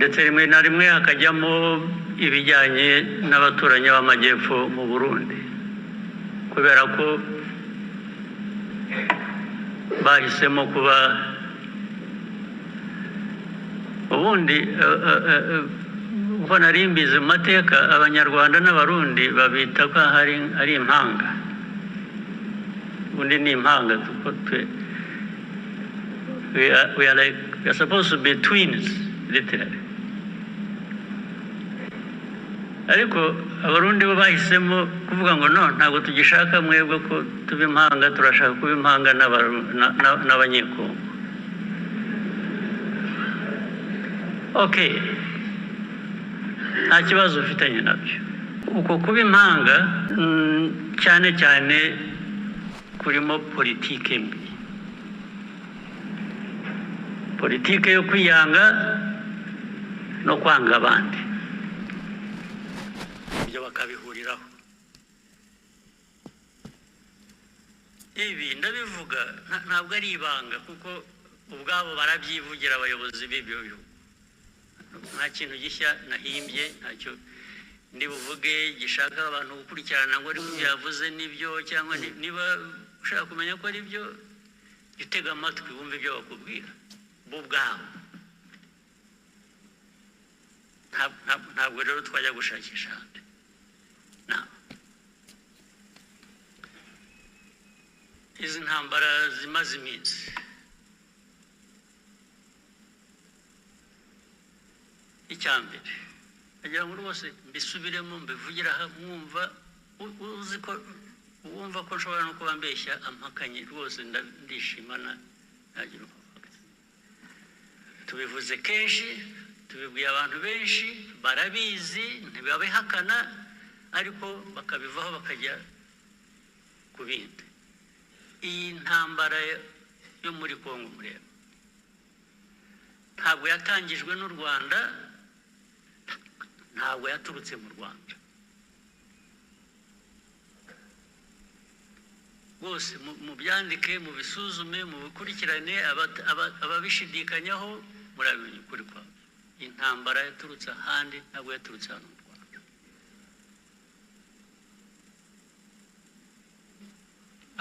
ndetse rimwe na rimwe hakajyamo ibijyanye n'abaturanyi b'amajyepfo mu Burundi kubera ko bahisemo kuba ubundi uko nari mbizi mu mateka abanyarwanda n'abarundi babita ko ari impanga ubundi ni impanga we are supposed to be twins literally ariko abarundi bo bahisemo kuvuga ngo no ntabwo tugishaka mwebwe ko tuba impanga turashaka kuba impanga n'abanyekongo. Okay, nta kibazo ufitanye nabyo uko kuba impanga cyane cyane kurimo politike mbi, politike yo kwiyanga no kwanga abandi, ibyo bakabihuriraho. Ibi ndabivuga ntabwo ari ibanga kuko ubwabo barabyivugira abayobozi b'ibyo bihugu. Nta kintu gishya nahimbye, ntacyo ndi buvuge gishaka abantu gukurikirana ngo ari ibyo yavuze nibyo, cyangwa niba ushaka kumenya ko ari byo utega amatwi wumve ibyo bakubwira bo ubwabo. Ntabwo rero twajya gushakisha ahandi. Izi ntambara zimaze iminsi icyambere agira ngo rwose mbisubiremo mbivugira aha mwumva uzi ko wumva ko nshobora no kuba mbeshya ampakanye rwose ndishimana nagira uvuga. Tubivuze kenshi, tubibwiye abantu benshi barabizi ntibabihakana ariko bakabivaho bakajya ku bindi. Iyi ntambara yo muri Kongo mureba ntabwo yatangijwe n'u Rwanda, ntabwo yaturutse mu Rwanda. Bose mu byandike, mu bisuzume, mu bikurikirane, ababishidikanyaho murabimenya ukuri kwabo. Intambara yaturutse ahandi, ntabwo yaturutse hano mu Rwanda.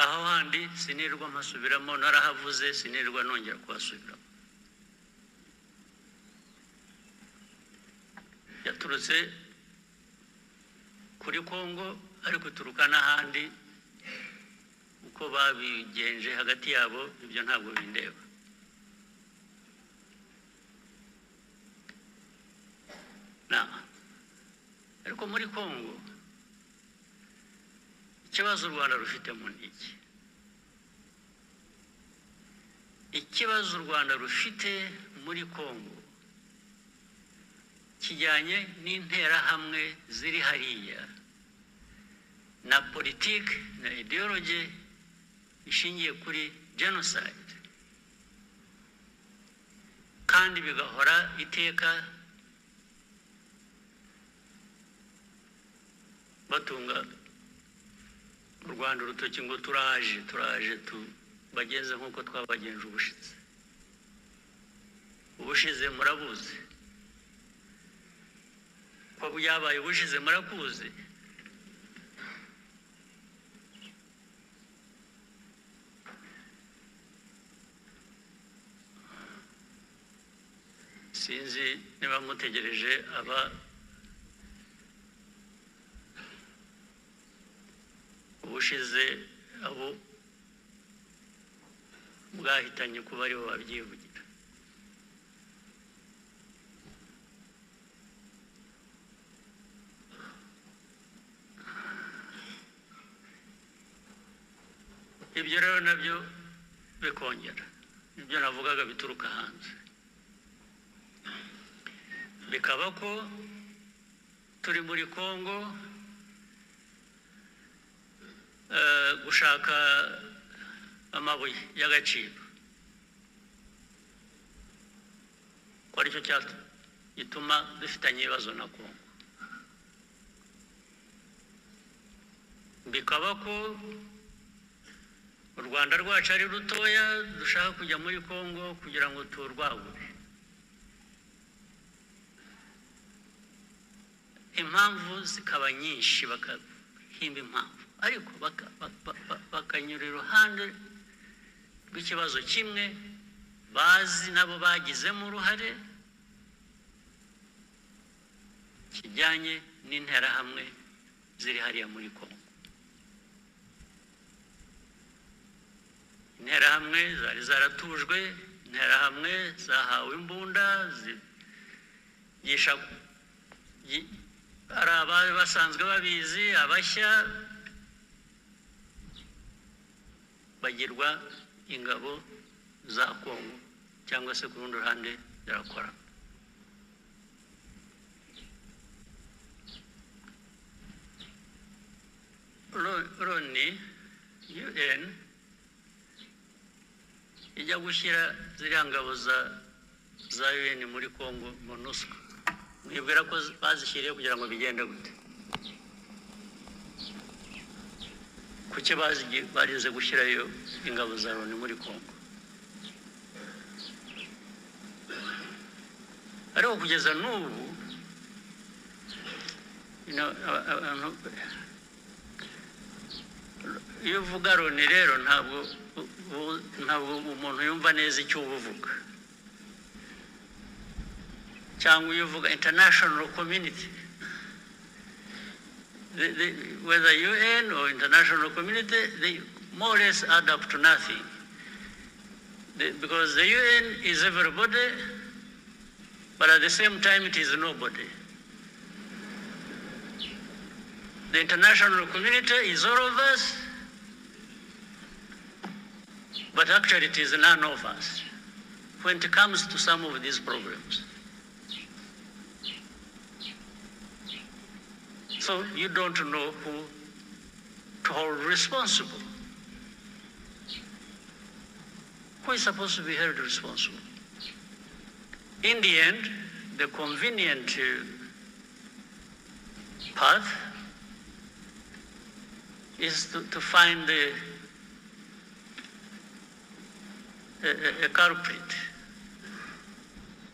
Aho handi sinirwa mpasubiramo, narahavuze sinirwa nongera kuhasubiramo. Yaturutse kuri Kongo ariko turuka n'ahandi uko babigenje hagati yabo ibyo ntabwo bindeba. Ariko muri Kongo ikibazo u Rwanda rufite mu iki? Ikibazo u Rwanda rufite muri Kongo kijyanye n'interahamwe ziri hariya na politiki na ideology ishingiye kuri genocide, kandi bigahora iteka batunga u Rwanda urutoki ngo turaje tubageze nk'uko twabagenje ubushize murabuzi ko byabaye ubushize murakuzi. Sinzi niba mutegereje ubushize abo bwahitanye kuba aribo babyivugira. Ibyo rero nabyo bikongera ibyo navugaga bituruka hanze, bikaba ko turi muri Kongo gushaka amabuye y'agaciro, ko aricyo gituma dufitanye ibibazo na Kongo. Bikaba ko u Rwanda rwacu ari rutoya dushaka kujya muri Kongo kugira ngo turwagure. impamvu zikaba nyinshi bakahimba impamvu ariko bakanyura iruhande rw'ikibazo kimwe bazi nabo bagizemo uruhare kijyanye n'interahamwe ziri hariya muri Kongo. Interahamwe zari zaratujwe, interahamwe zahawe imbunda zigisha ari abari basanzwe babizi abashya bagirwa ingabo za Kongo cyangwa se ku rundi ruhande zirakora. Loni UN ijya gushyira ziriya ngabo za UN muri Kongo MONUSCO, mwibwira ko bazishyiriye kugira ngo bigende gute? Kuki barize gushyirayo ingabo za Loni muri Kongo? Ariko kugeza n'ubu iyo uvuga Loni rero ntabwo umuntu yumva neza icyo uvuga, cyangwa iyo uvuga international community, whether UN or international community, they more or less add up to nothing, because the UN is everybody, but at the same time it is nobody. The international community is all of us, but actually it is none of us when it comes to some of these problems. So you don't know who to hold responsible. Who is supposed to be held responsible? In the end, the convenient path is to find a culprit,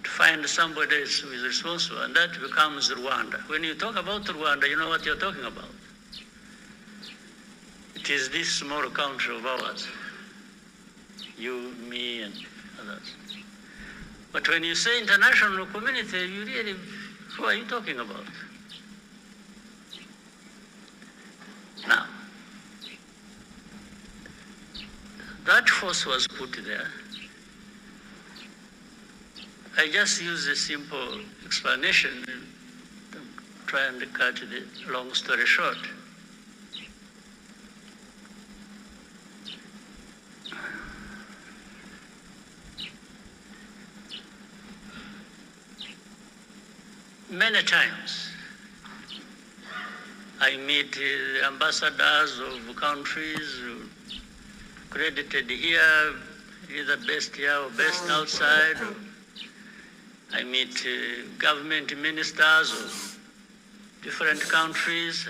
to find somebody else who is responsible, and that becomes Rwanda. When you talk about Rwanda, you know what you're talking about. It is this small country of ours, you, me, and others. But when you say international community, you really, who are you talking about? Now, that force was put there. I just use a simple explanation to try and cut the long story short. Many times I meet ambassadors of countries credited here, either based here or based outside. I meet government ministers of different countries.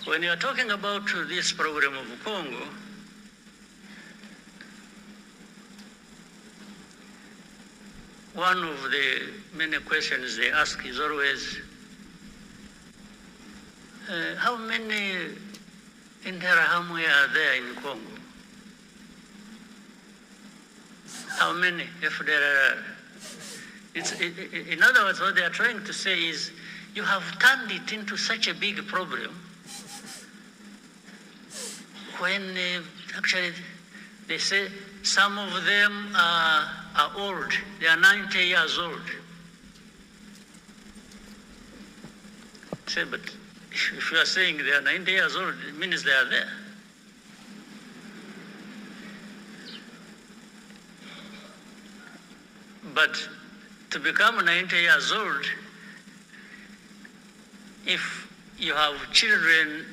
When you are talking about this program of Congo, one of the many questions they ask is always, how many Interahamwe are there in Congo? How many FDLR? In other words, what they are trying to say is, you have turned it into such a big problem when actually they say some of them are old. They are 90 years old. Say, but if you are saying they are 90 years old, it means they are there. But to become 90 years old, if you have children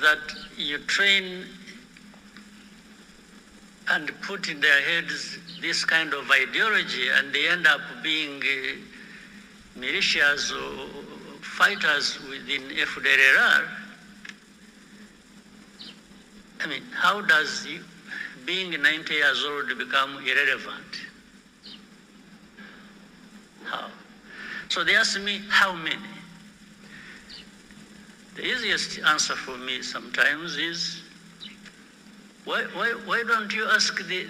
that you train and put in their heads this kind of ideology, and they end up being militias or fighters within FDLR, I mean, how does being 90 years old become irrelevant? How? So they ask me, how many? The easiest answer for me sometimes is, why don't you ask the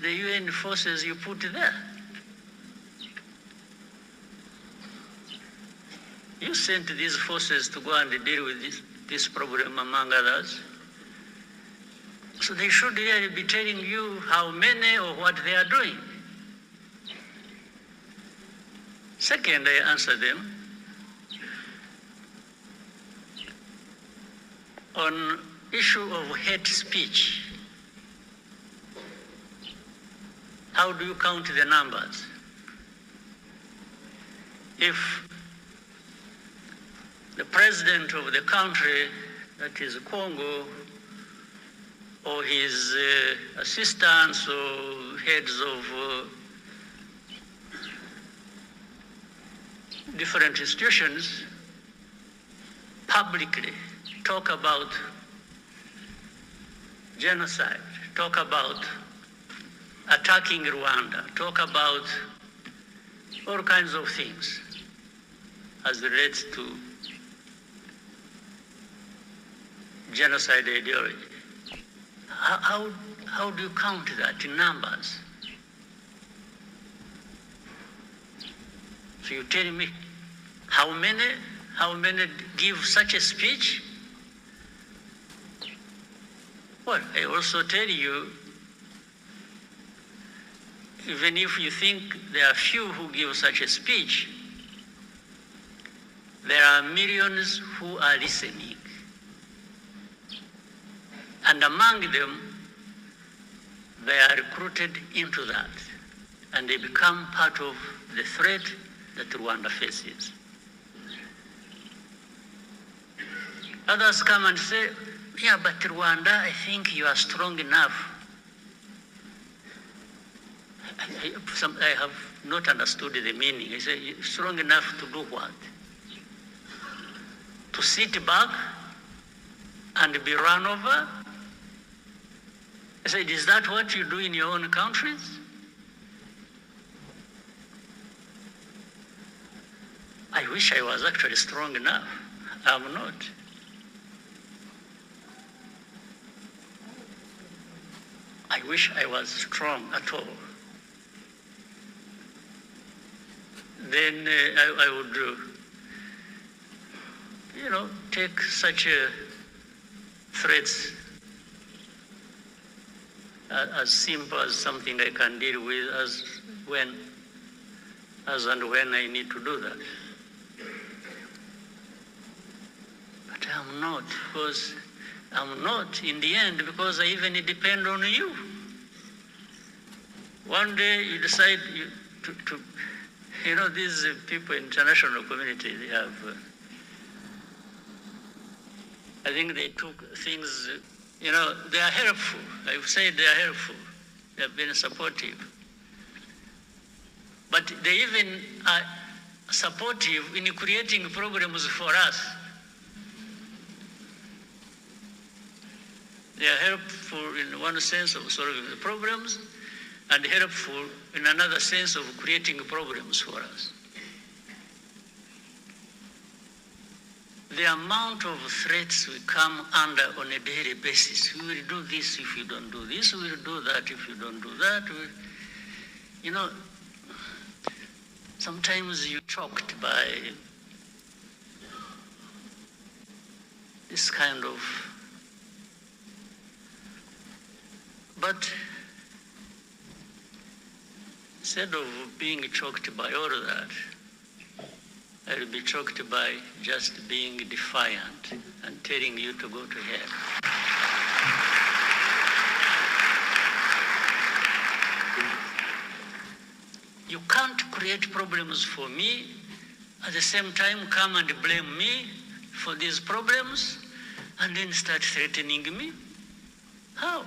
UN forces you put there? You sent these forces to go and deal with this problem, among others. So they should really be telling you how many or what they are doing. Second, I answer them on issue of hate speech. How do you count the numbers? If the president of the country, that is Congo, or his assistants or heads of different institutions publicly talk about genocide, talk about attacking Rwanda, talk about all kinds of things as relates to genocide ideology. How do you count that in numbers? So you tell me how many give such a speech? Well, I also tell you, even if you think there are few who give such a speech, there are millions who are listening. And among them, they are recruited into that, and they become part of the threat that Rwanda faces. Others come and say, yeah, but Rwanda, I think you are strong enough. I have not understood the meaning. I say, strong enough to do what? To sit back and be run over? I said, is that what you do in your own countries? I wish I was actually strong enough. I'm not. I wish I was strong at all. Then I would, take such threats as simple as something I can deal with as and when I need to do that. But I'm not, because I'm not in the end, because I even depend on you. One day you decide these people in international community, they have, I think they took things, they are helpful. I've said they are helpful. They have been supportive. But they even are supportive in creating programs for us. They are helpful in one sense of solving the problems, and helpful in another sense of creating programs for us. The amount of threats we come under on a daily basis. We will do this if you don't do this. We will do that if you don't do that. Sometimes you're choked by this kind of. But instead of being choked by all of that, I'll be choked by just being defiant and telling you to go to hell. You can't create problems for me, at the same time come and blame me for these problems, and then start threatening me. How?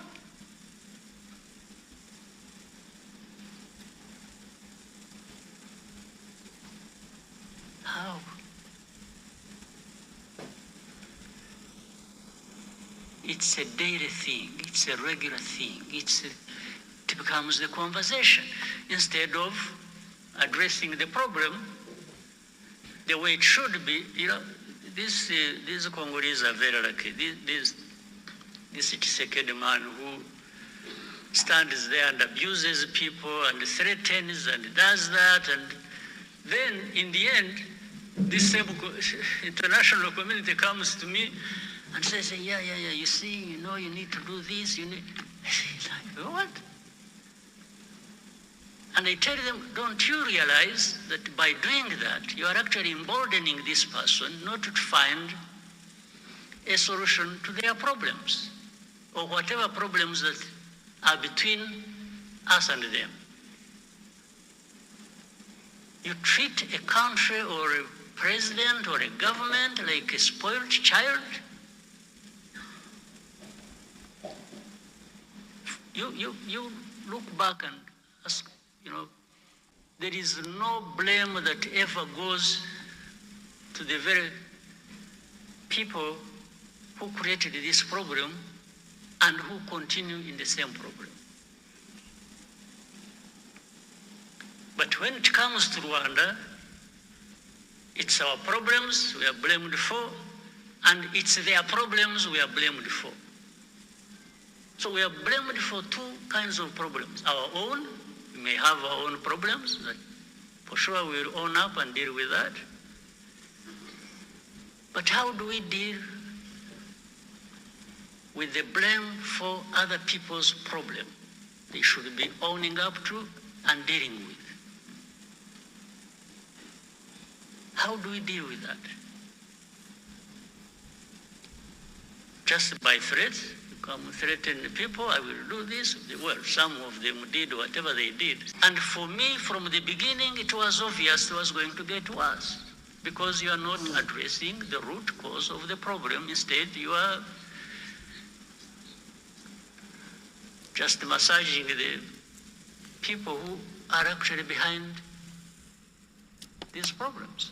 How? It's a daily thing. It's a regular thing. It becomes the conversation. Instead of addressing the problem, the way it should be. These Congolese are very lucky. This Kisekedi man who stands there and abuses people and threatens and does that, and then in the end, this same international community comes to me and says, yeah, you see, you need to do this, you need... What? And I tell them, don't you realize that by doing that, you are actually emboldening this person not to find a solution to their problems, or whatever problems that are between us and them. You treat a country or a president or a government like a spoiled child. You look back and ask, there is no blame that ever goes to the very people who created this problem and who continue in the same problem. But when it comes to Rwanda, it's our problems we are blamed for, and it's their problems we are blamed for. So we are blamed for two kinds of problems. Our own, we may have our own problems, that for sure we will own up and deal with that. But how do we deal with the blame for other people's problem they should be owning up to and dealing with? How do we deal with that? Just by threats? You come threaten people, I will do this. Well, some of them did whatever they did. And for me, from the beginning, it was obvious it was going to get worse, because you are not addressing the root cause of the problem. Instead, you are just massaging the people who are actually behind these problems.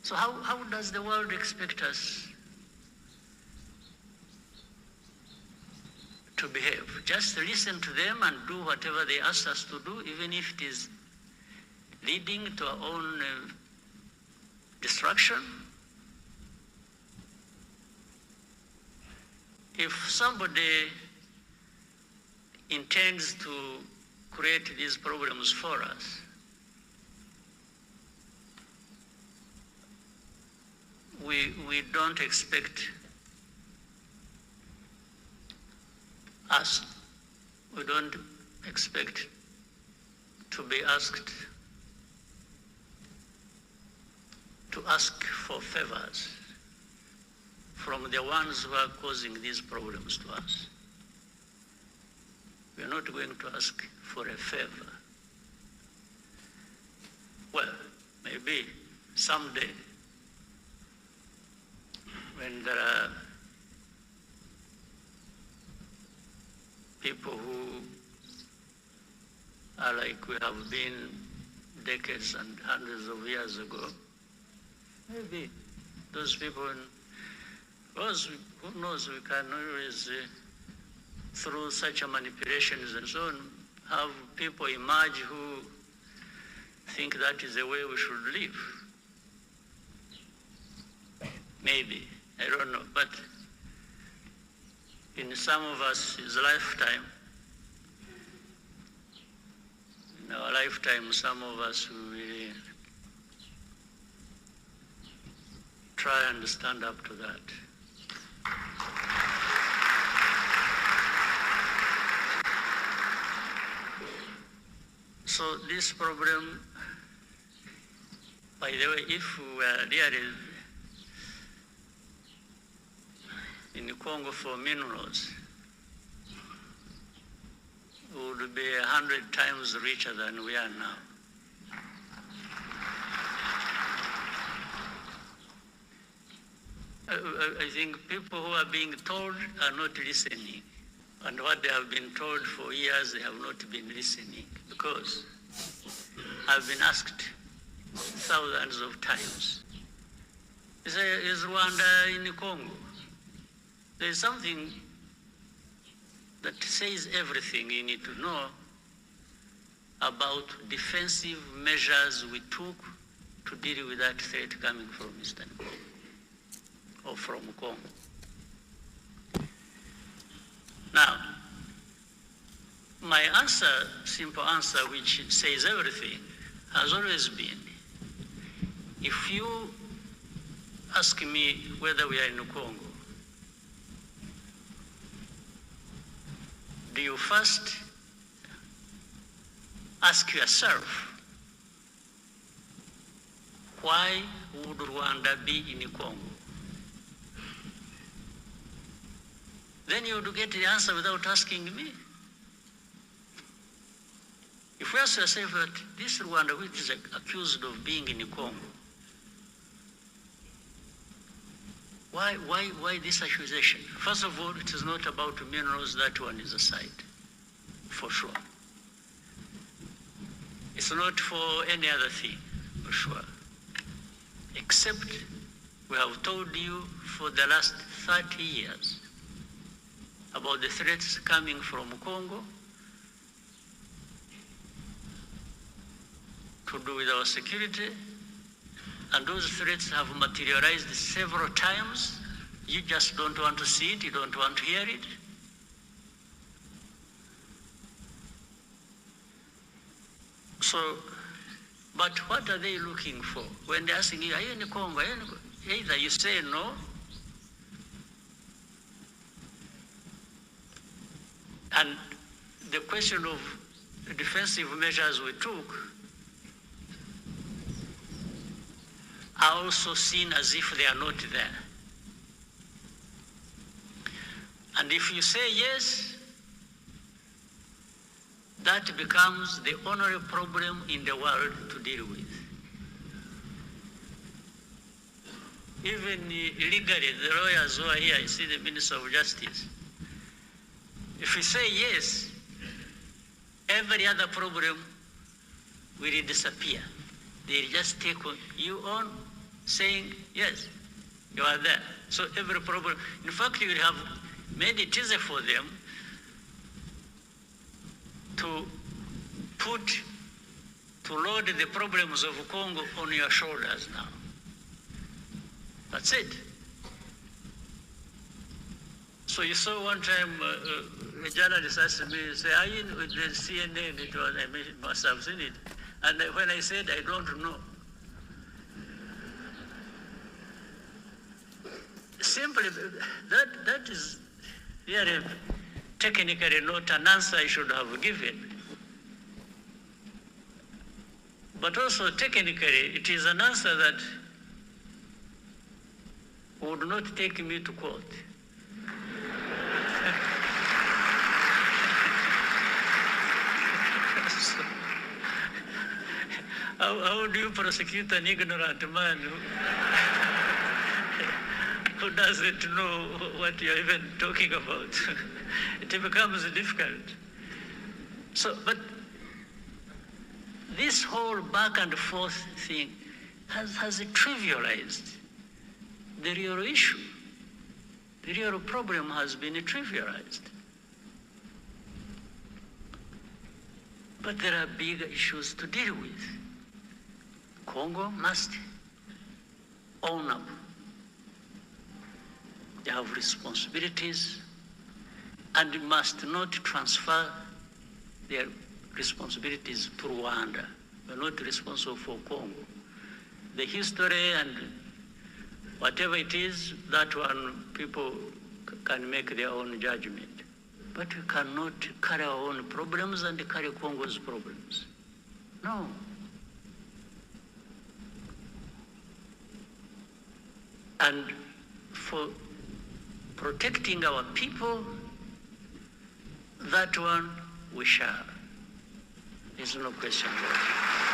So how does the world expect us to behave? Just listen to them and do whatever they ask us to do, even if it is leading to our own destruction? If somebody intends to create these problems for us, we don't expect we don't expect to be asked to ask for favors from the ones who are causing these problems to us. We are not going to ask for a favor. Well, maybe someday, when there are people who are like we have been decades and hundreds of years ago, maybe those people, because who knows, we can always, through such a manipulations and so on, have people emerge who think that is the way we should live. Maybe, I don't know, but in some of us, his lifetime, in our lifetime, some of us will try and stand up to that. So this problem, by the way, if we were really in Congo for minerals, we would be 100 times richer than we are now. I think people who are being told are not listening. And what they have been told for years, they have not been listening, because I've been asked thousands of times, is Rwanda in Congo? There is something that says everything you need to know about defensive measures we took to deal with that threat coming from Eastern Congo or from Congo. Now, my answer, simple answer, which says everything, has always been, if you ask me whether we are in Congo, do you first ask yourself, why would Rwanda be in Congo? Then you would get the answer without asking me. If you ask yourself that this Rwanda, which is accused of being in Congo, why this accusation? First of all, it is not about minerals. That one is aside, for sure. It's not for any other thing, for sure. Except we have told you for the last 30 years about the threats coming from Congo to do with our security, and those threats have materialized several times. You just don't want to see it, you don't want to hear it. So, but what are they looking for? When they're asking you, are you in Congo? Either you say no, and the question of the defensive measures we took are also seen as if they are not there. And if you say yes, that becomes the only problem in the world to deal with. Even legally, the lawyers who are here, you see the Minister of Justice, if we say yes, every other problem will disappear. They'll just take you on saying, yes, you are there. So every problem, in fact, you will have made it easier for them to load the problems of Congo on your shoulders now. That's it. So you saw one time a journalist asked me, say, are you in with the CNN? It was, I must have seen it. And when I said, I don't know. Simply, that is really technically not an answer I should have given. But also technically, it is an answer that would not take me to court. So, how do you prosecute an ignorant man who doesn't know what you're even talking about? It becomes difficult. So, but this whole back and forth thing has trivialized the real issue. The real problem has been trivialized. But there are big issues to deal with. Congo must own up. They have responsibilities and must not transfer their responsibilities to Rwanda. We're not responsible for Congo. The history and whatever it is, that one, people can make their own judgment. But we cannot carry our own problems and carry Congo's problems. No. And for protecting our people, that one we shall. There's no question about it.